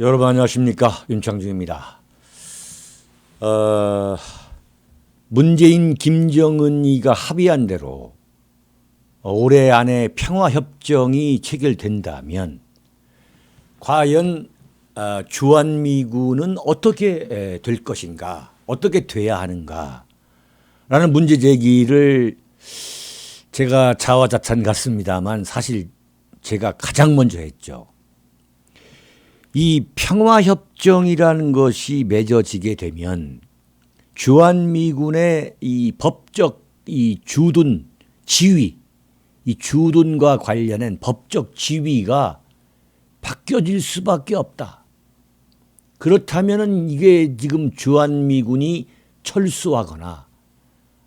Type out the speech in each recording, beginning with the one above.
여러분 안녕하십니까, 윤창중입니다. 문재인 김정은이가 합의한 대로 올해 안에 평화협정이 체결된다면 과연 주한미군은 어떻게 될 것인가, 어떻게 돼야 하는가 라는 문제 제기를 제가 자화자찬 같습니다만 사실 제가 가장 먼저 했죠. 이 평화협정이라는 것이 맺어지게 되면 주한미군의 이 법적 이 주둔 지위, 이 주둔과 관련된 법적 지위가 바뀌어질 수밖에 없다. 그렇다면은 이게 지금 주한미군이 철수하거나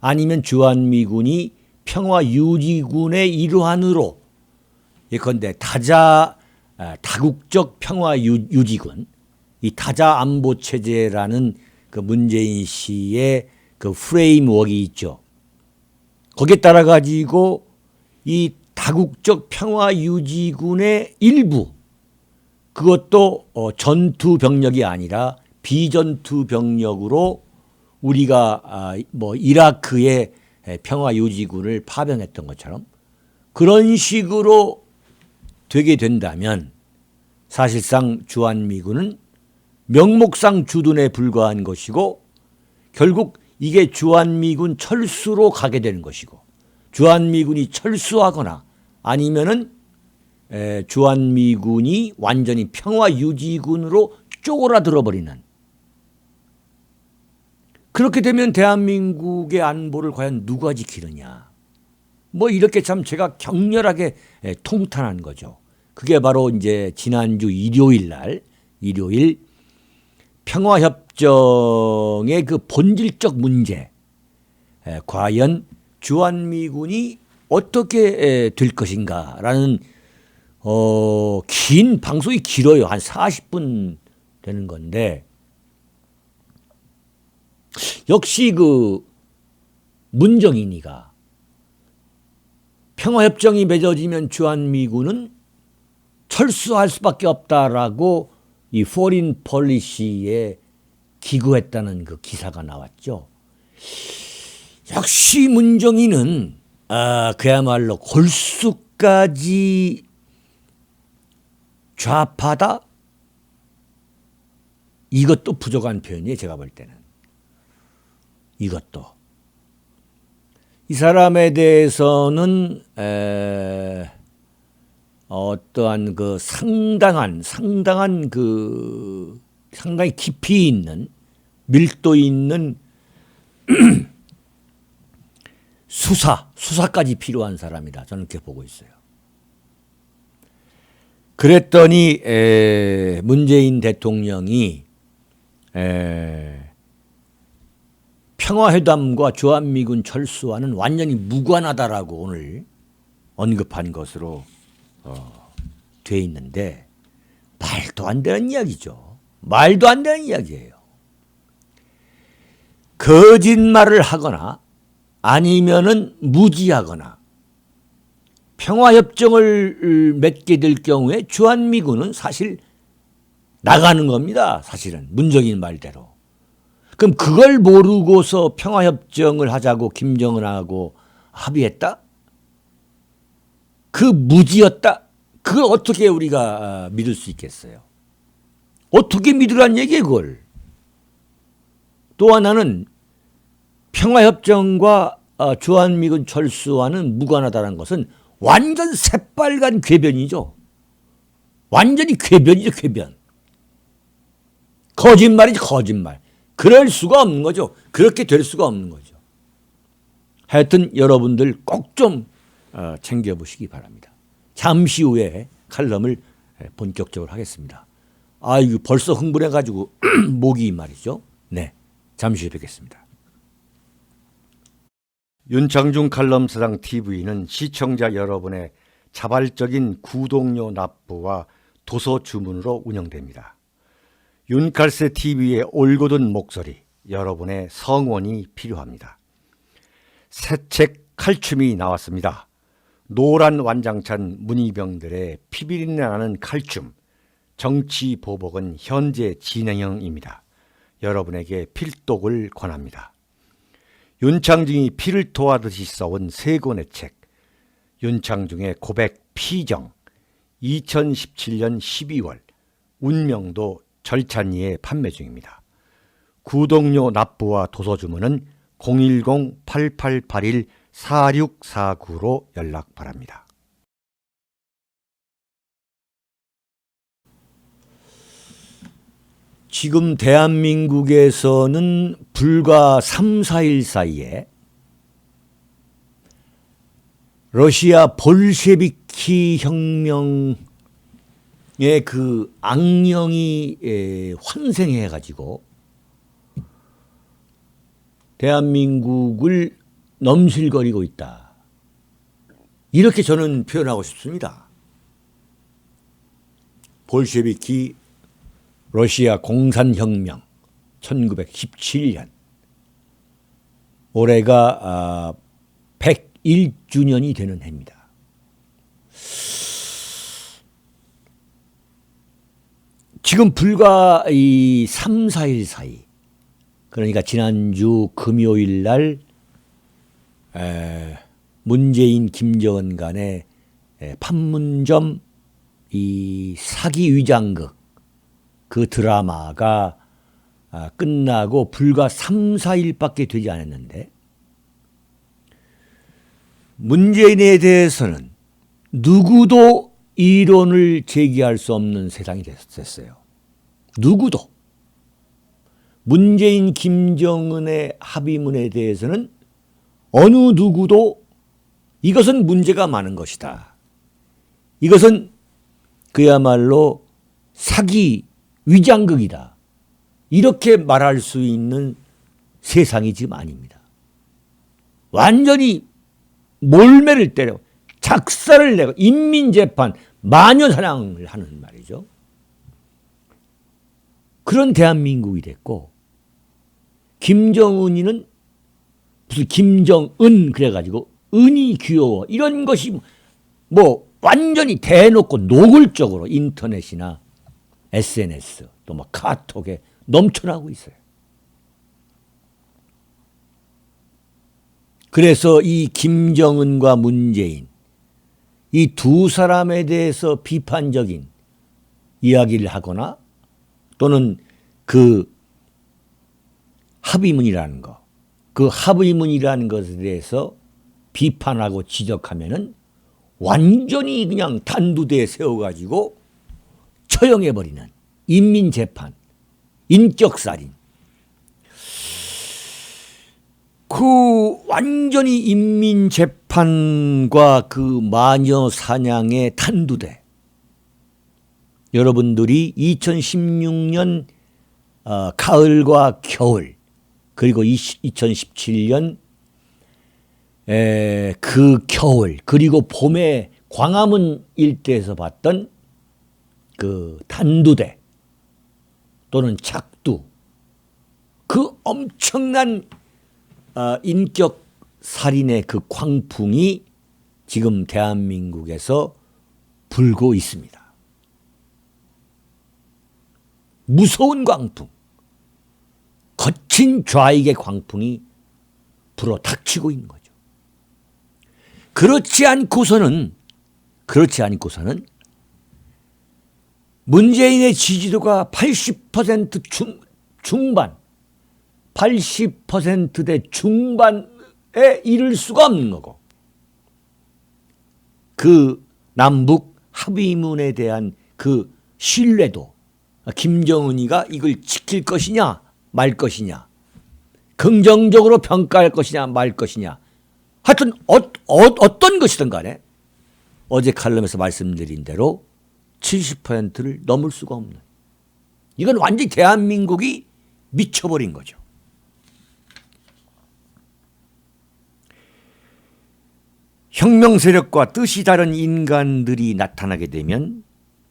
아니면 주한미군이 평화유지군의 일환으로 예컨대 다국적 평화유지군, 이 다자안보체제라는 그 문재인 씨의 그 프레임워크가 있죠. 거기에 따라 가지고 이 다국적 평화유지군의 일부, 그것도 전투 병력이 아니라 비전투 병력으로 우리가 이라크의 평화유지군을 파병했던 것처럼 그런 식으로 되게 된다면 사실상 주한미군은 명목상 주둔에 불과한 것이고 결국 이게 주한미군 철수로 가게 되는 것이고 주한미군이 철수하거나 아니면은 주한미군이 완전히 평화유지군으로 쪼그라들어 버리는, 그렇게 되면 대한민국의 안보를 과연 누가 지키느냐, 이렇게 참 제가 격렬하게 통탄한 거죠. 그게 바로 이제 지난주 일요일 평화협정의 그 본질적 문제, 과연 주한미군이 어떻게 될 것인가라는 긴 방송이 길어요. 한 40분 되는 건데 역시 그 문정인이가 평화협정이 맺어지면 주한미군은 철수할 수밖에 없다라고 이 포린 폴리시에 기구했다는 그 기사가 나왔죠. 역시 문정인은 그야말로 골수까지 좌파다? 이것도 부족한 표현이에요. 제가 볼 때는. 이것도. 이 사람에 대해서는 어떠한 그 상당히 깊이 있는 밀도 있는 수사까지 필요한 사람이다. 저는 그렇게 보고 있어요. 그랬더니 문재인 대통령이 평화회담과 주한미군 철수와는 완전히 무관하다라고 오늘 언급한 것으로 돼 있는데 말도 안 되는 이야기죠. 말도 안 되는 이야기예요. 거짓말을 하거나 아니면은 무지하거나 평화협정을 맺게 될 경우에 주한미군은 사실 나가는 겁니다. 사실은 문정인 말대로. 그럼 그걸 모르고서 평화협정을 하자고 김정은하고 합의했다? 그 무지였다? 그걸 어떻게 우리가 믿을 수 있겠어요? 어떻게 믿으란 얘기예요, 그걸? 또 하나는 평화협정과 주한미군 철수와는 무관하다는 것은 완전 새빨간 궤변이죠. 완전히 궤변이죠, 궤변. 거짓말이지, 거짓말. 그럴 수가 없는 거죠. 그렇게 될 수가 없는 거죠. 하여튼 여러분들 꼭 좀 챙겨보시기 바랍니다. 잠시 후에 칼럼을 본격적으로 하겠습니다. 이거 벌써 흥분해가지고 목이 말이죠. 네, 잠시 후에 뵙겠습니다. 윤창중 칼럼 사장 TV는 시청자 여러분의 자발적인 구독료 납부와 도서 주문으로 운영됩니다. 윤칼세 TV의 올곧은 목소리, 여러분의 성원이 필요합니다. 새 책 칼춤이 나왔습니다. 노란 완장찬 문희병들의 피비린내 나는 칼춤, 정치 보복은 현재 진행형입니다. 여러분에게 필독을 권합니다. 윤창중이 피를 토하듯이 써온 세 권의 책, 윤창중의 고백 피정, 2017년 12월, 운명도 절찬리에 판매 중입니다. 구독료 납부와 도서주문은 010-8881-4649로 연락 바랍니다. 지금 대한민국에서는 불과 3, 4일 사이에 러시아 볼셰비키 혁명의 그 악령이 환생해가지고 대한민국을 넘실거리고 있다. 이렇게 저는 표현하고 싶습니다. 볼셰비키 러시아 공산혁명 1917년 올해가 101주년이 되는 해입니다. 지금 불과 이 3, 4일 사이, 그러니까 지난주 금요일 날 문재인 김정은 간의 판문점 이 사기 위장극 그 드라마가 끝나고 불과 3, 4일밖에 되지 않았는데 문재인에 대해서는 누구도 이론을 제기할 수 없는 세상이 됐어요. 누구도. 문재인 김정은의 합의문에 대해서는 어느 누구도 이것은 문제가 많은 것이다. 이것은 그야말로 사기 위장극이다. 이렇게 말할 수 있는 세상이 지금 아닙니다. 완전히 몰매를 때려 작살을 내고 인민재판 마녀사냥을 하는 말이죠. 그런 대한민국이 됐고 김정은이는 무슨 김정은 그래가지고 은이 귀여워 이런 것이 뭐 완전히 대놓고 노골적으로 인터넷이나 SNS 또 뭐 카톡에 넘쳐나고 있어요. 그래서 이 김정은과 문재인 이 두 사람에 대해서 비판적인 이야기를 하거나 또는 그 합의문이라는 거, 그 합의문이라는 것에 대해서 비판하고 지적하면은 완전히 그냥 단두대에 세워가지고 처형해버리는 인민재판, 인격살인. 그 완전히 인민재판과 그 마녀사냥의 단두대. 여러분들이 2016년 가을과 겨울 그리고 2017년 그 겨울 그리고 봄에 광화문 일대에서 봤던 그 단두대 또는 작두 그 엄청난 인격 살인의 그 광풍이 지금 대한민국에서 불고 있습니다. 무서운 광풍, 거친 좌익의 광풍이 불어 닥치고 있는 거죠. 그렇지 않고서는 문재인의 지지도가 80% 중반, 80%대 중반에 이를 수가 없는 거고, 그 남북 합의문에 대한 그 신뢰도, 김정은이가 이걸 지킬 것이냐 말 것이냐, 긍정적으로 평가할 것이냐 말 것이냐, 하여튼 어떤 것이든 간에 어제 칼럼에서 말씀드린 대로 70%를 넘을 수가 없는, 이건 완전히 대한민국이 미쳐버린 거죠. 혁명 세력과 뜻이 다른 인간들이 나타나게 되면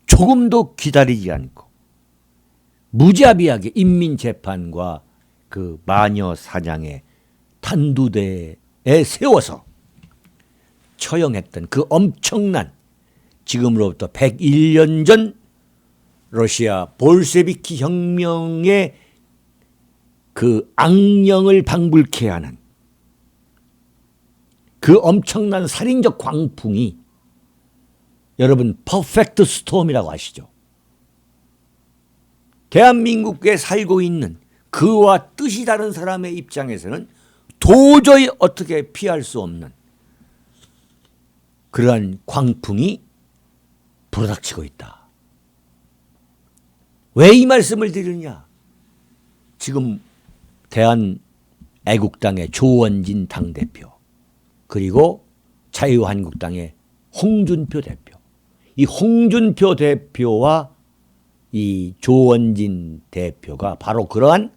조금도 기다리지 않고 무자비하게 인민재판과 그 마녀 사냥의 단두대에 세워서 처형했던 그 엄청난, 지금으로부터 101년 전 러시아 볼셰비키 혁명의 그 악령을 방불케 하는 그 엄청난 살인적 광풍이 여러분 퍼펙트 스톰이라고 아시죠? 대한민국에 살고 있는 그와 뜻이 다른 사람의 입장에서는 도저히 어떻게 피할 수 없는 그러한 광풍이 불어닥치고 있다. 왜 이 말씀을 드리느냐? 지금 대한애국당의 조원진 당대표 그리고 자유한국당의 홍준표 대표, 이 홍준표 대표와 이 조원진 대표가 바로 그러한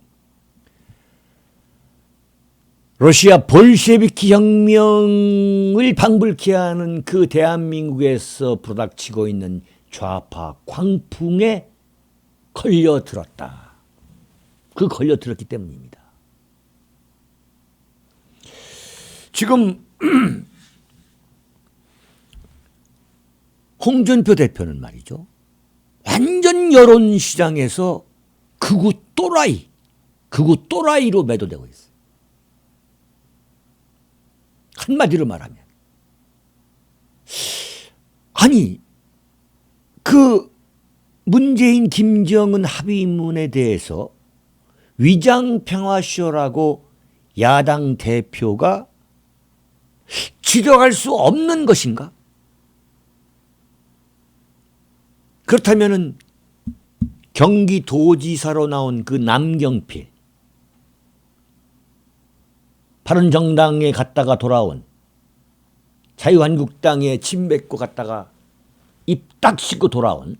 러시아 볼셰비키 혁명을 방불케 하는 그 대한민국에서 불어닥치고 있는 좌파 광풍에 걸려들었다. 그 걸려들었기 때문입니다. 지금 홍준표 대표는 말이죠. 완전 여론시장에서 극우 또라이로 매도되고 있어요. 한마디로 말하면. 아니, 그 문재인 김정은 합의문에 대해서 위장평화쇼라고 야당 대표가 지적할 수 없는 것인가? 그렇다면은 경기도지사로 나온 그 남경필, 바른정당에 갔다가 돌아온 자유한국당에 침 뱉고 갔다가 입 딱 씻고 돌아온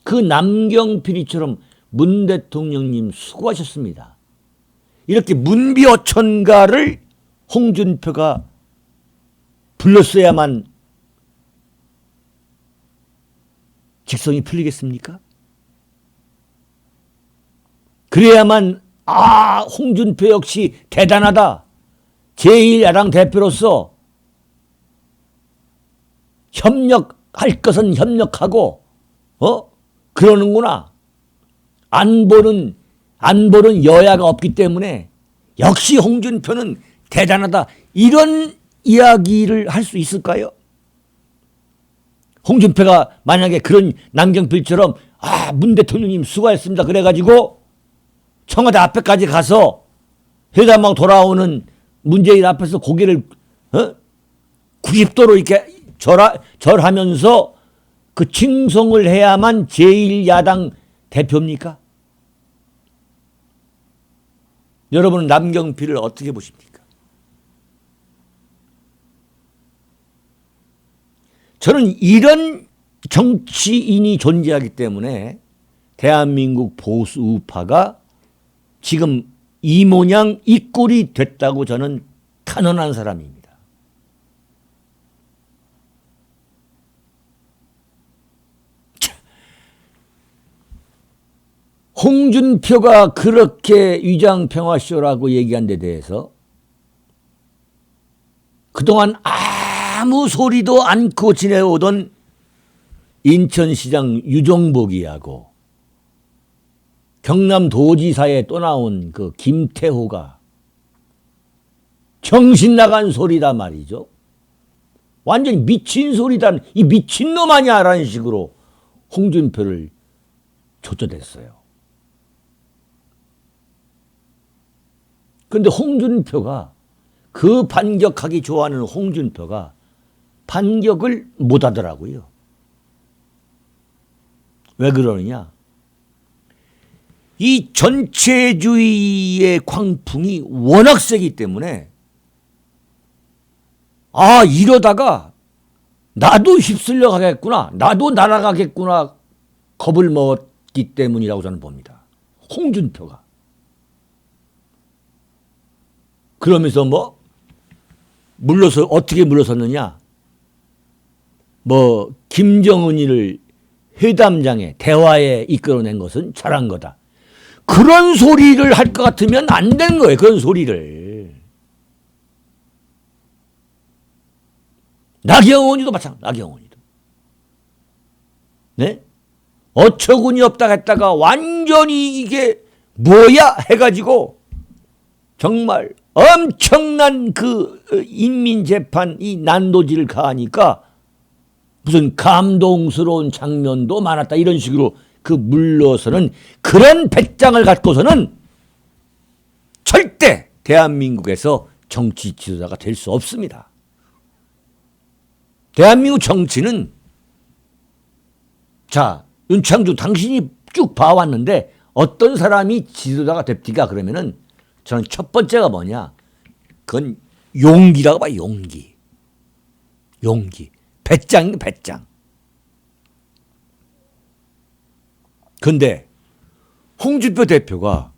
그 남경필이처럼 문 대통령님 수고하셨습니다. 이렇게 문비어천가를 홍준표가 불렀어야만 직성이 풀리겠습니까? 그래야만 홍준표 역시 대단하다. 제1야당 대표로서 협력할 것은 협력하고 그러는구나. 안보는 여야가 없기 때문에 역시 홍준표는 대단하다. 이런 이야기를 할 수 있을까요? 홍준표가 만약에 그런 남경필처럼 문 대통령님 수고하셨습니다. 그래가지고 청와대 앞에까지 가서 회담하고 돌아오는 문재인 앞에서 고개를 90도로 이렇게 절하면서 그 칭송을 해야만 제1야당 대표입니까? 여러분은 남경필을 어떻게 보십니까? 저는 이런 정치인이 존재하기 때문에 대한민국 보수 우파가 지금 이 모양 이 꼴이 됐다고 저는 탄원한 사람입니다. 홍준표가 그렇게 위장평화쇼라고 얘기한 데 대해서 그동안 아무 소리도 않고 지내오던 인천시장 유종복이하고 경남도지사에 또 나온 그 김태호가 정신 나간 소리다 말이죠. 완전히 미친 소리다. 이 미친놈 아니야 라는 식으로 홍준표를 조져댔어요. 그런데 홍준표가 그 반격하기 좋아하는 홍준표가 반격을 못 하더라고요. 왜 그러느냐? 이 전체주의의 광풍이 워낙 세기 때문에 이러다가 나도 휩쓸려 가겠구나. 나도 날아가겠구나. 겁을 먹었기 때문이라고 저는 봅니다. 홍준표가. 그러면서 어떻게 물러섰느냐? 김정은이를 회담장에, 대화에 이끌어낸 것은 잘한 거다. 그런 소리를 할 것 같으면 안 되는 거예요. 그런 소리를. 나경원이도 마찬가지. 나경원이도. 네? 어처구니 없다 했다가 완전히 이게 뭐야 해가지고 정말 엄청난 그 인민재판 이 난도질을 가하니까 무슨 감동스러운 장면도 많았다 이런 식으로 그 물러서는 그런 배짱을 갖고서는 절대 대한민국에서 정치 지도자가 될 수 없습니다. 대한민국 정치는 자 윤창중 당신이 쭉 봐왔는데 어떤 사람이 지도자가 됩니까? 그러면은 저는 첫 번째가 뭐냐? 그건 용기라고 봐요. 용기. 용기. 배짱이 배짱. 근데 홍준표 대표가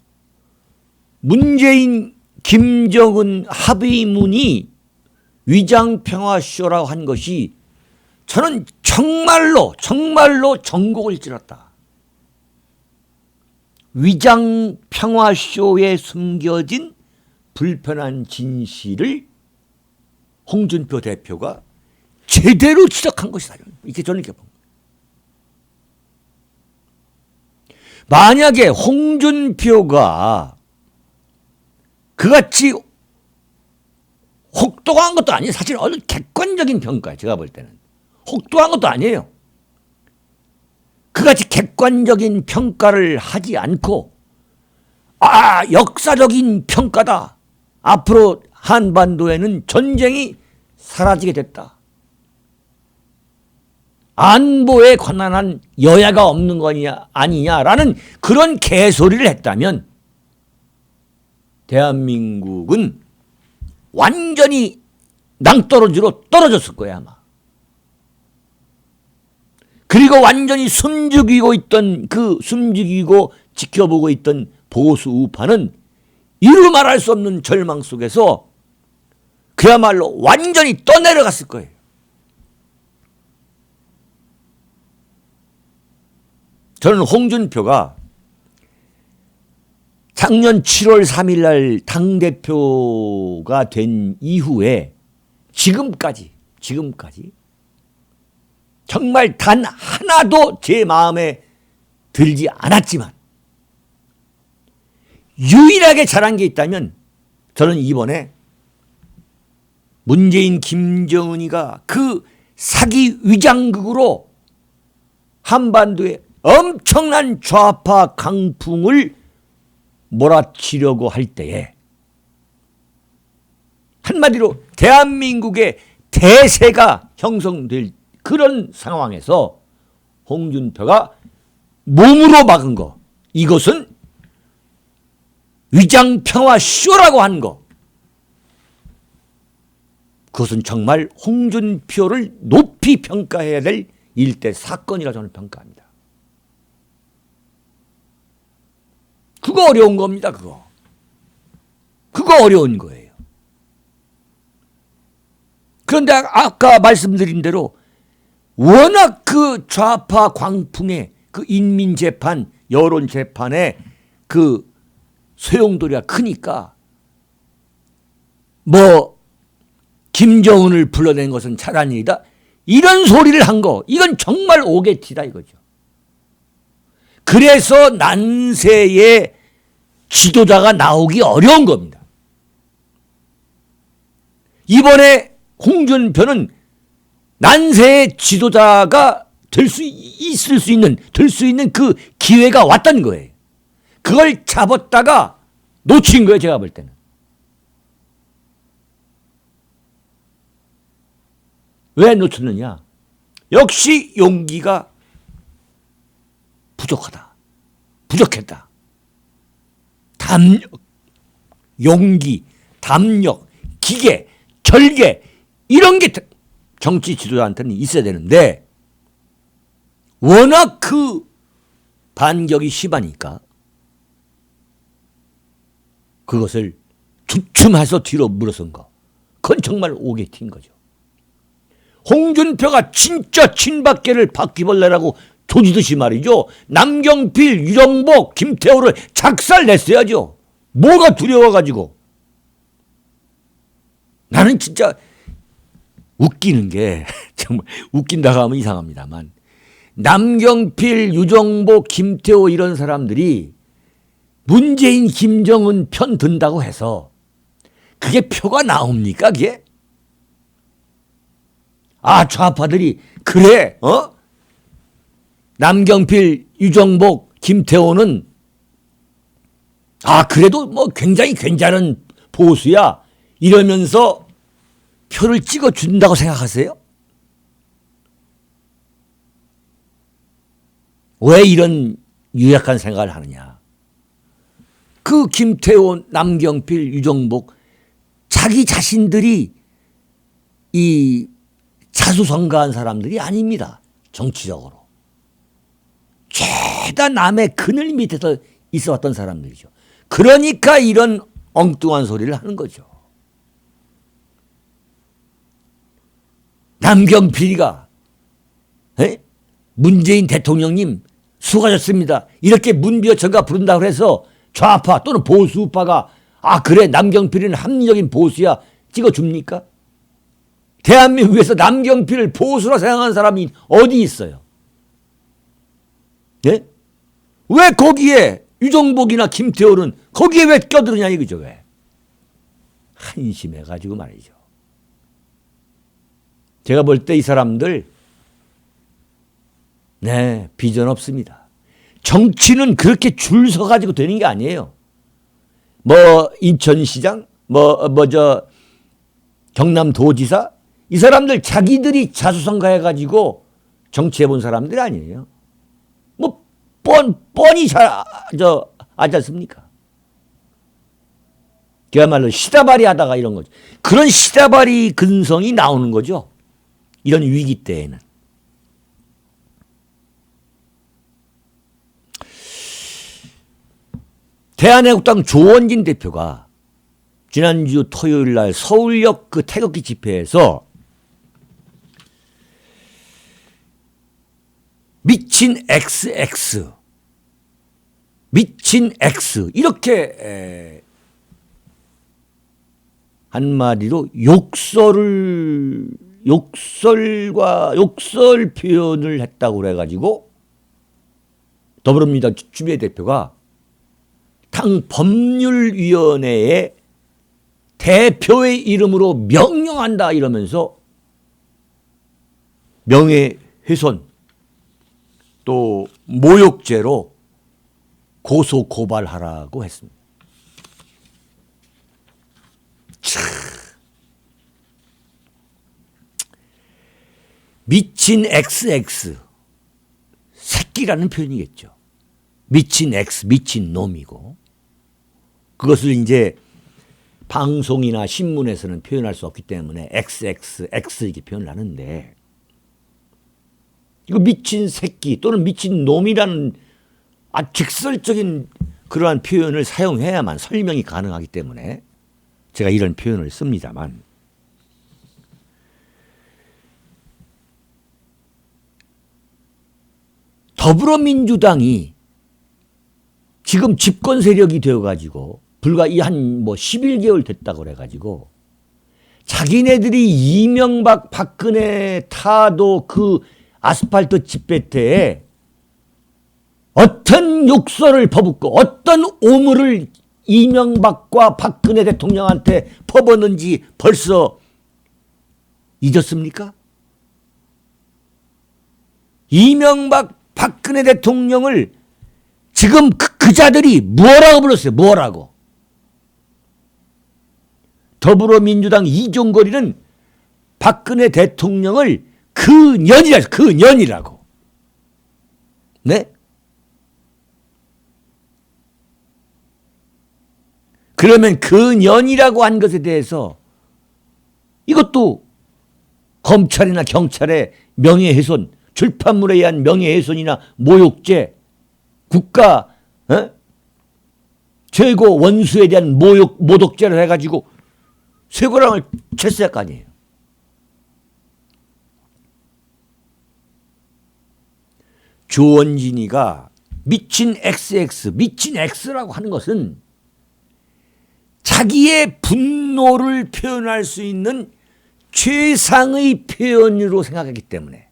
문재인, 김정은 합의문이 위장평화쇼라고 한 것이 저는 정말로 전곡을 찔렀다. 위장평화쇼에 숨겨진 불편한 진실을 홍준표 대표가 제대로 지적한 것이다. 이렇게 저는 이렇게 봅니다. 만약에 홍준표가 그같이 혹독한 것도 아니에요. 사실 어느 객관적인 평가예요. 제가 볼 때는. 혹독한 것도 아니에요. 그같이 객관적인 평가를 하지 않고 역사적인 평가다. 앞으로 한반도에는 전쟁이 사라지게 됐다. 안보에 관한한 여야가 없는 거냐 아니냐라는 그런 개소리를 했다면 대한민국은 완전히 낭떠러지로 떨어졌을 거야 아마. 그리고 완전히 숨죽이고 지켜보고 있던 보수 우파는 이루 말할 수 없는 절망 속에서 그야말로 완전히 떠내려갔을 거예요. 저는 홍준표가 작년 7월 3일 날 당대표가 된 이후에 지금까지 정말 단 하나도 제 마음에 들지 않았지만 유일하게 잘한 게 있다면 저는 이번에 문재인, 김정은이가 그 사기 위장극으로 한반도에 엄청난 좌파 강풍을 몰아치려고 할 때에 한마디로 대한민국의 대세가 형성될 그런 상황에서 홍준표가 몸으로 막은 거, 이것은 위장평화쇼라고 한 거, 그것은 정말 홍준표를 높이 평가해야 될 일대 사건이라 저는 평가합니다. 그거 어려운 겁니다. 그거 어려운 거예요. 그런데 아까 말씀드린 대로 워낙 그 좌파 광풍의 그 인민재판, 여론재판의 그 소용돌이가 크니까 김정은을 불러낸 것은 잘한 일이다. 이런 소리를 한 거, 이건 정말 오개티다 이거죠. 그래서 난세의 지도자가 나오기 어려운 겁니다. 이번에 홍준표는 난세의 지도자가 될 수 있는 그 기회가 왔다는 거예요. 그걸 잡았다가 놓친 거예요, 제가 볼 때는. 왜 놓쳤느냐? 역시 용기가 부족했다. 담력, 용기, 담력, 기계, 절개 이런 게 정치 지도자한테는 있어야 되는데 워낙 그 반격이 심하니까 그것을 주춤해서 뒤로 물러선 거. 그건 정말 오게티인 거죠. 홍준표가 진짜 친박계를 바퀴벌레라고 조지듯이 말이죠. 남경필, 유정복, 김태호를 작살냈어야죠. 뭐가 두려워가지고. 나는 진짜 웃기는 게 정말 웃긴다고 하면 이상합니다만 남경필, 유정복, 김태호 이런 사람들이 문재인, 김정은 편 든다고 해서 그게 표가 나옵니까, 그게? 아, 좌파들이 그래, 남경필, 유정복, 김태호는 그래도 뭐 굉장히 괜찮은 보수야 이러면서 표를 찍어준다고 생각하세요? 왜 이런 유약한 생각을 하느냐? 그 김태호, 남경필, 유정복 자기 자신들이 이 자수성가한 사람들이 아닙니다. 정치적으로. 죄다 남의 그늘 밑에서 있어왔던 사람들이죠. 그러니까 이런 엉뚱한 소리를 하는 거죠. 남경필이가 문재인 대통령님 수고하셨습니다. 이렇게 문비어 전가 부른다고 해서 좌파 또는 보수파가 그래 남경필이는 합리적인 보수야 찍어줍니까? 대한민국에서 남경필을 보수라 생각하는 사람이 어디 있어요? 예? 왜 거기에 유정복이나 김태호는 거기에 왜 껴들으냐 이거죠. 왜? 한심해가지고 말이죠. 제가 볼 때 이 사람들 비전 없습니다. 정치는 그렇게 줄 서가지고 되는 게 아니에요. 뭐 인천시장, 경남도지사 이 사람들 자기들이 자수성가해가지고 정치해본 사람들이 아니에요. 뭐 뻔히 알지 않습니까? 그야말로 시다발이 하다가 이런 거죠. 그런 시다발이 근성이 나오는 거죠. 이런 위기 때에는. 대한애국당 조원진 대표가 지난주 토요일 날 서울역 그 태극기 집회에서 미친 XX, 미친 X 이렇게 한마디로 욕설 표현을 했다고 그래가지고 더불어민주당 추미애 대표가 당 법률위원회에 대표의 이름으로 명령한다 이러면서 명예훼손 또 모욕죄로 고소 고발하라고 했습니다. 미친 XX 새끼라는 표현이겠죠. 미친 X 미친 놈이고 그것을 이제 방송이나 신문에서는 표현할 수 없기 때문에 XX 이렇게 표현을 하는데 이거 미친 새끼 또는 미친 놈이라는 직설적인 그러한 표현을 사용해야만 설명이 가능하기 때문에 제가 이런 표현을 씁니다만 더불어민주당이 지금 집권 세력이 되어가지고 불과 한 11개월 됐다고 그래가지고 자기네들이 이명박 박근혜 타도 그 아스팔트 집회 때에 어떤 욕설을 퍼붓고 어떤 오물을 이명박과 박근혜 대통령한테 퍼붓는지 벌써 잊었습니까? 이명박 박근혜 대통령을 지금 그 자들이 뭐라고 불렀어요? 뭐라고? 더불어민주당 이종거리는 박근혜 대통령을 그년이라고. 네? 그러면 그년이라고 한 것에 대해서 이것도 검찰이나 경찰의 명예훼손, 출판물에 의한 명예훼손이나 모욕죄, 국가 최고 원수에 대한 모독죄를 해가지고 쇠고랑을 쳤어야 할 거 아니에요. 조원진이가 미친 XX, 미친 X라고 하는 것은 자기의 분노를 표현할 수 있는 최상의 표현으로 생각하기 때문에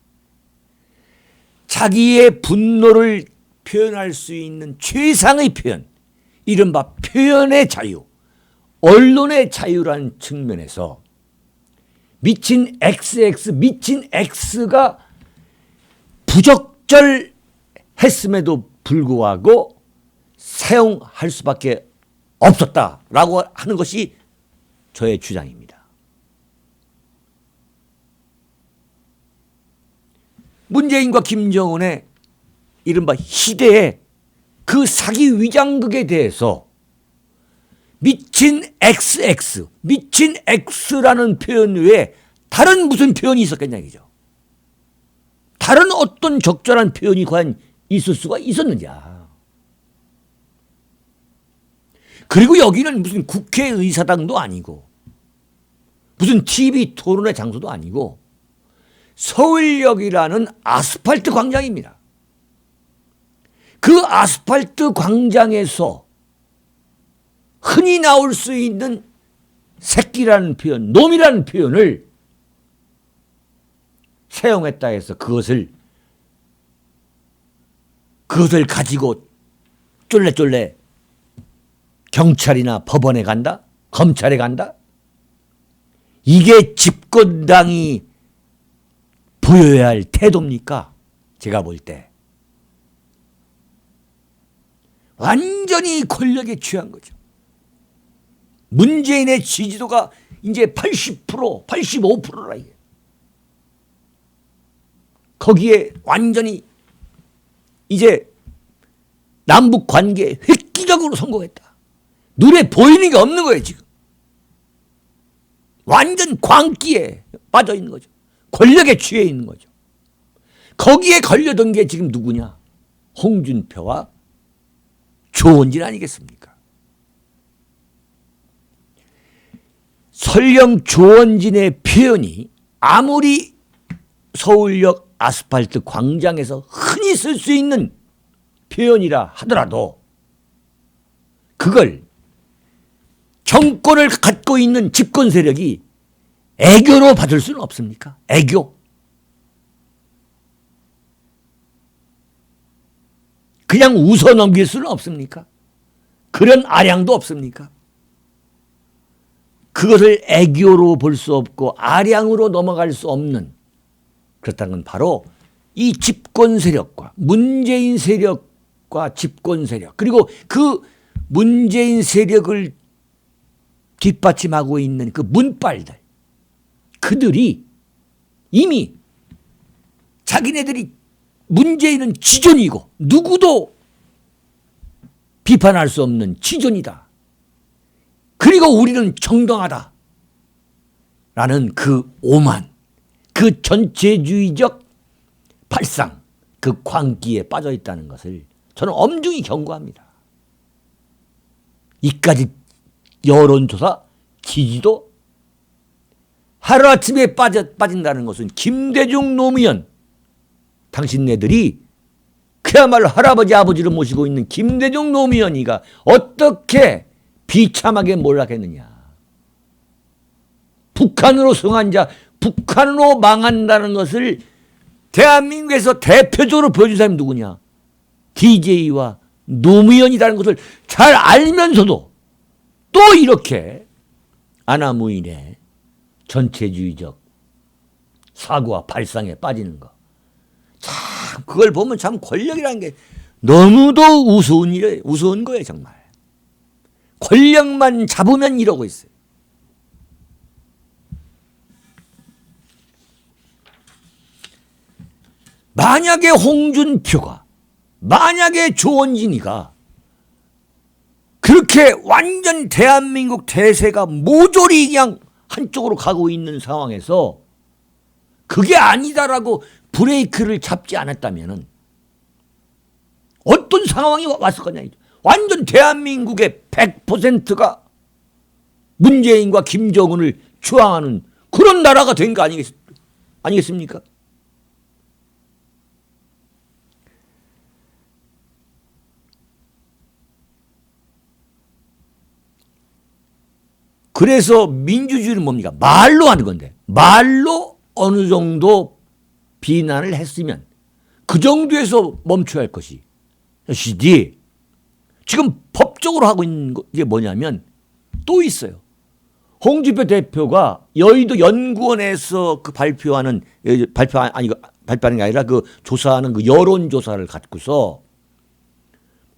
자기의 분노를 표현할 수 있는 최상의 표현, 이른바 표현의 자유, 언론의 자유라는 측면에서 미친 XX, 미친 X가 부적절했음에도 불구하고 사용할 수밖에 없었다라고 하는 것이 저의 주장입니다. 문재인과 김정은의 이른바 희대의 그 사기 위장극에 대해서 미친 XX, 미친 X라는 표현 외에 다른 무슨 표현이 있었겠냐 이죠. 다른 어떤 적절한 표현이 과연 있을 수가 있었느냐. 그리고 여기는 무슨 국회의사당도 아니고 무슨 TV 토론회 장소도 아니고 서울역이라는 아스팔트 광장입니다. 그 아스팔트 광장에서 흔히 나올 수 있는 새끼라는 표현, 놈이라는 표현을 사용했다 해서 그것을 가지고 쫄래쫄래 경찰이나 법원에 간다? 검찰에 간다? 이게 집권당이 보여야 할 태도입니까? 제가 볼 때. 완전히 권력에 취한 거죠. 문재인의 지지도가 이제 80%, 85%라 이게. 거기에 완전히 이제 남북 관계에 획기적으로 성공했다. 눈에 보이는 게 없는 거예요, 지금. 완전 광기에 빠져 있는 거죠. 권력에 취해 있는 거죠. 거기에 걸려든 게 지금 누구냐? 홍준표와 조원진 아니겠습니까? 설령 조원진의 표현이 아무리 서울역 아스팔트 광장에서 흔히 쓸 수 있는 표현이라 하더라도 그걸 정권을 갖고 있는 집권 세력이 애교로 받을 수는 없습니까? 애교. 그냥 웃어 넘길 수는 없습니까? 그런 아량도 없습니까? 그것을 애교로 볼 수 없고 아량으로 넘어갈 수 없는, 그렇다는 건 바로 이 집권 세력과 문재인 세력과 집권 세력, 그리고 그 문재인 세력을 뒷받침하고 있는 그 문빨들, 그들이 이미 자기네들이 문재인은 지존이고 누구도 비판할 수 없는 지존이다. 그리고 우리는 정당하다. 라는 그 오만, 그 전체주의적 발상, 그 광기에 빠져 있다는 것을 저는 엄중히 경고합니다. 이까지 여론조사 지지도 하루아침에 빠진다는 것은 김대중 노무현, 당신네들이 그야말로 할아버지 아버지를 모시고 있는 김대중 노무현이가 어떻게 비참하게 몰락했느냐. 북한으로 승한 자, 북한으로 망한다는 것을 대한민국에서 대표적으로 보여준 사람이 누구냐? DJ와 노무현이라는 것을 잘 알면서도 또 이렇게 아나무인의 전체주의적 사고와 발상에 빠지는 거. 참 그걸 보면 참 권력이라는 게 너무도 우스운 거예요, 정말. 권력만 잡으면 이러고 있어요. 만약에 홍준표가, 만약에 조원진이가 그렇게 완전 대한민국 대세가 모조리 그냥 한쪽으로 가고 있는 상황에서 그게 아니다라고 브레이크를 잡지 않았다면 어떤 상황이 왔을 거냐. 완전 대한민국의 100%가 문재인과 김정은을 추앙하는 그런 나라가 된 거 아니겠습니까? 그래서 민주주의는 뭡니까? 말로 하는 건데, 말로 어느 정도 비난을 했으면 그 정도에서 멈춰야 할 것이지. 지금 법적으로 하고 있는 게 뭐냐면 또 있어요. 홍준표 대표가 여의도 연구원에서 그 발표하는 게 아니라 그 조사하는 그 여론조사를 갖고서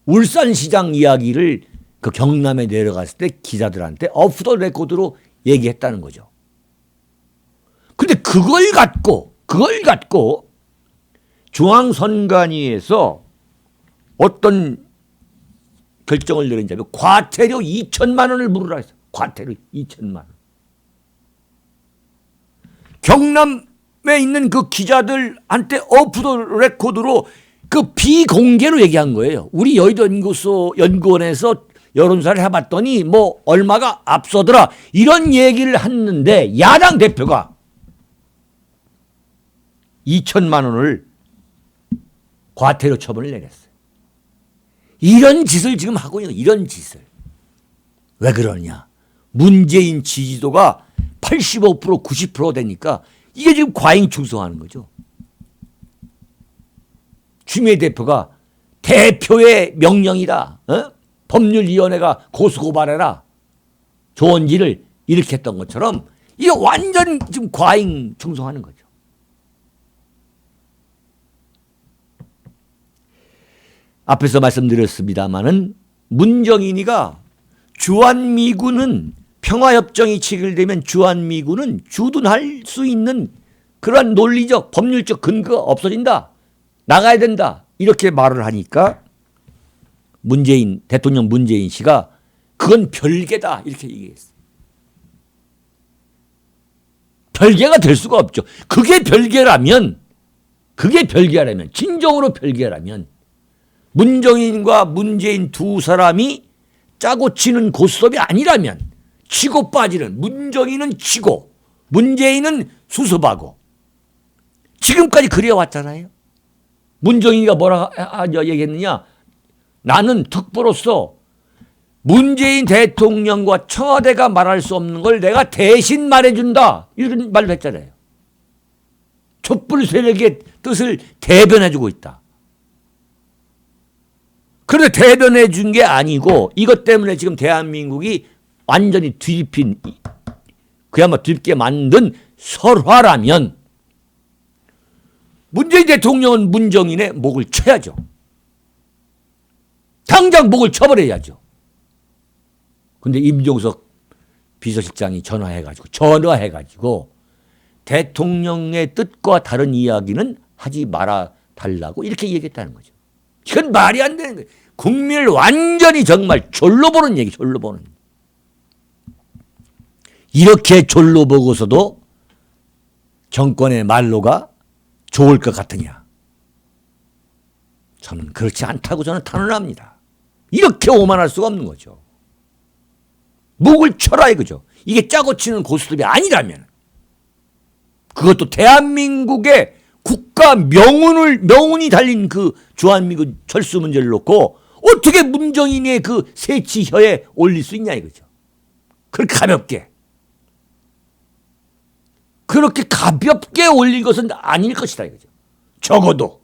울산시장 이야기를 그 경남에 내려갔을 때 기자들한테 오프 더 레코드로 얘기했다는 거죠. 근데 그걸 갖고 중앙선관위에서 어떤 결정을 내린다면 과태료 2천만 원을 물으라 했어요. 과태료 2천만 원. 경남에 있는 그 기자들한테 오프 더 레코드로 그 비공개로 얘기한 거예요. 우리 여의도 연구원에서 여론조사를 해봤더니 뭐 얼마가 앞서더라. 이런 얘기를 했는데 야당 대표가 2천만 원을 과태료 처분을 내렸어요. 이런 짓을 지금 하고 있는 거예요. 이런 짓을. 왜 그러냐. 문재인 지지도가 85% 90% 되니까 이게 지금 과잉 충성하는 거죠. 추미애 대표가 대표의 명령이다. 법률위원회가 고소고발해라. 조원진을 이렇게 했던 것처럼 이게 완전 지금 과잉 충성하는 거죠. 앞에서 말씀드렸습니다마는 문정인이가 주한미군은 평화협정이 체결되면 주한미군은 주둔할 수 있는 그러한 논리적 법률적 근거가 없어진다. 나가야 된다. 이렇게 말을 하니까 대통령 문재인 씨가 그건 별개다. 이렇게 얘기했어요. 별개가 될 수가 없죠. 그게 별개라면 진정으로 별개라면 문정인과 문재인 두 사람이 짜고 치는 고스톱이 아니라면 치고 빠지는 문정인은 치고 문재인은 수습하고 지금까지 그래왔잖아요. 문정인이가 뭐라 얘기했느냐. 나는 특보로서 문재인 대통령과 청와대가 말할 수 없는 걸 내가 대신 말해준다. 이런 말을 했잖아요. 촛불 세력의 뜻을 대변해주고 있다. 그런데 대변해 준 게 아니고 이것 때문에 지금 대한민국이 완전히 그야말로 뒤집게 만든 설화라면 문재인 대통령은 문정인의 목을 쳐야죠. 당장 목을 쳐버려야죠. 근데 임종석 비서실장이 전화해가지고 대통령의 뜻과 다른 이야기는 하지 말아 달라고 이렇게 얘기했다는 거죠. 이건 말이 안 되는 거예요. 국민을 완전히 정말 졸로 보는 얘기, 졸로 보는. 이렇게 졸로 보고서도 정권의 말로가 좋을 것 같으냐. 저는 그렇지 않다고 저는 탄원합니다. 이렇게 오만할 수가 없는 거죠. 목을 쳐라 이거죠. 이게 짜고 치는 고스톱이 아니라면 그것도 대한민국의 국가 명운이 달린 그 주한미군 철수 문제를 놓고 어떻게 문정인의 그 새치혀에 올릴 수 있냐 이거죠. 그렇게 가볍게 올린 것은 아닐 것이다 이거죠. 적어도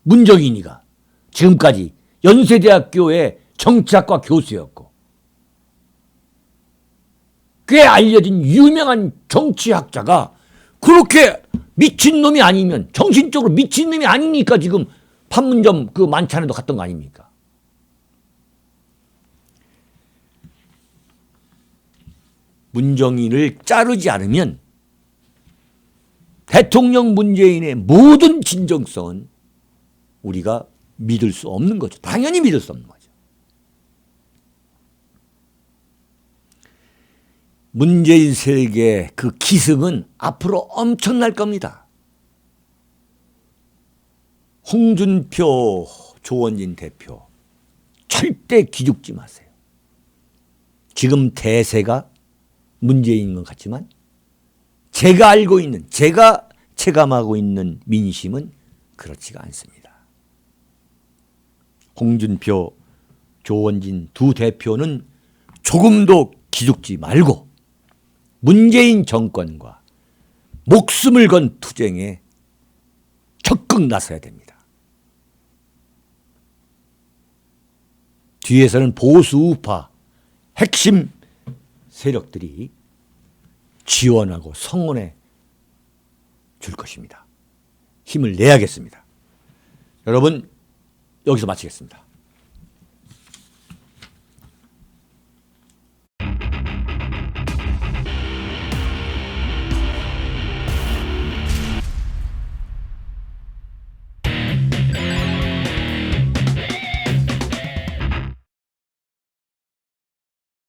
문정인이가 지금까지 연세대학교의 정치학과 교수였고 꽤 알려진 유명한 정치학자가 그렇게 미친놈이 아니면 정신적으로 미친놈이 아니니까 지금 판문점 그 만찬에도 갔던 거 아닙니까? 문정인을 자르지 않으면 대통령 문재인의 모든 진정성은 우리가 믿을 수 없는 거죠. 당연히 믿을 수 없는 거죠. 문재인 세력의 그 기승은 앞으로 엄청날 겁니다. 홍준표, 조원진 대표 절대 기죽지 마세요. 지금 대세가 문재인인 것 같지만 제가 알고 있는, 제가 체감하고 있는 민심은 그렇지가 않습니다. 홍준표, 조원진 두 대표는 조금도 기죽지 말고 문재인 정권과 목숨을 건 투쟁에 적극 나서야 됩니다. 뒤에서는 보수 우파 핵심 세력들이 지원하고 성원해 줄 것입니다. 힘을 내야겠습니다. 여러분, 여기서 마치겠습니다.